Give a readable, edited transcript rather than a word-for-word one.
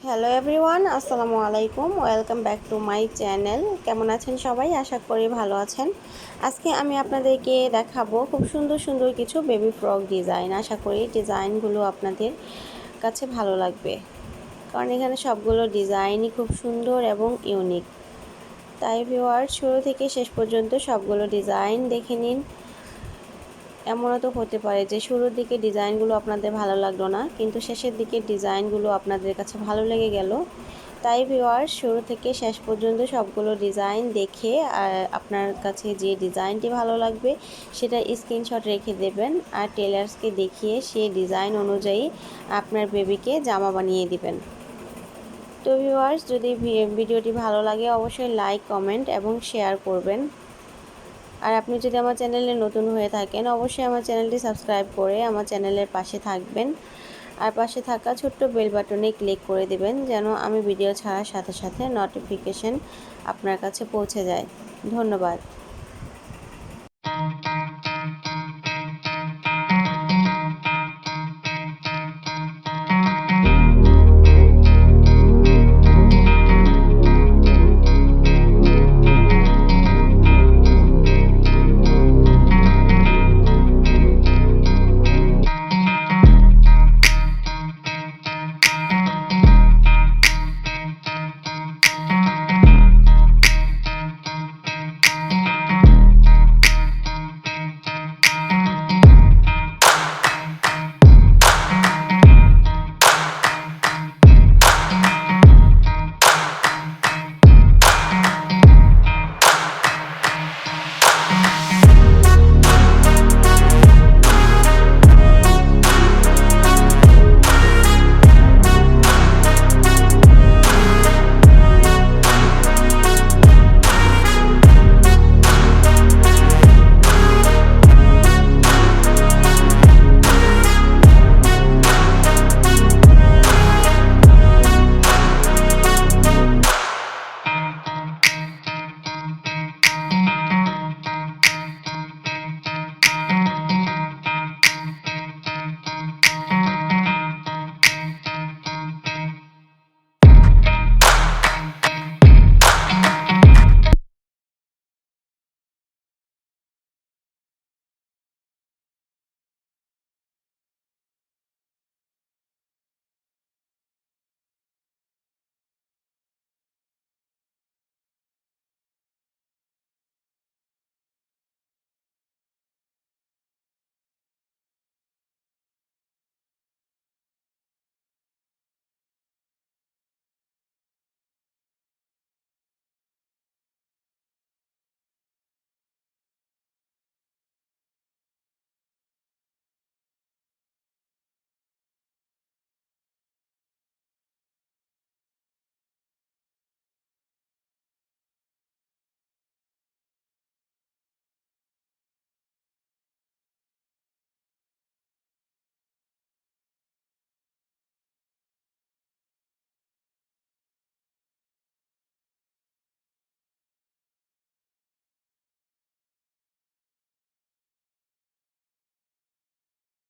Hello everyone, আসসালামু আলাইকুম। Welcome back to my channel. কেমন আছেন সবাই? আশা করি ভালো আছেন। আজকে আমি আপনাদেরকে দেখাবো খুব সুন্দর সুন্দর কিছু বেবি ফ্রক ডিজাইন। আশা করি ডিজাইনগুলো আপনাদের কাছে ভালো লাগবে, কারণ এখানে সবগুলো ডিজাইনই খুব সুন্দর এবং ইউনিক। তাই ভিউয়ার, শুরু থেকে শেষ পর্যন্ত সবগুলো ডিজাইন দেখে নিন। এমনও তো হতে পারে যে শুরুর দিকে ডিজাইনগুলো আপনাদের ভালো লাগলো না, কিন্তু শেষের দিকে ডিজাইনগুলো আপনাদের কাছে ভালো লেগে গেল। তাই ভিউয়ার, শুরু থেকে শেষ পর্যন্ত সবগুলো ডিজাইন দেখে আপনার কাছে যে ডিজাইনটি ভালো লাগবে সেটা স্ক্রিনশট রেখে দেবেন, আর টেলার্সকে দেখিয়ে সেই ডিজাইন অনুযায়ী আপনার বেবিকে জামা বানিয়ে দিবেন। তো ভিউয়ার্স, যদি ভিডিওটি ভালো লাগে অবশ্যই লাইক, কমেন্ট এবং শেয়ার করবেন। আর আপনি যদি আমার চ্যানেলে নতুন হয়ে থাকেন অবশ্যই আমার চ্যানেলটি সাবস্ক্রাইব করে আমার চ্যানেলের পাশে থাকবেন, আর পাশে থাকা ছোট্ট বেল বাটনে ক্লিক করে দেবেন যেন আমি ভিডিও ছাড়ার সাথে সাথে নোটিফিকেশন আপনার কাছে পৌঁছে যায়। ধন্যবাদ।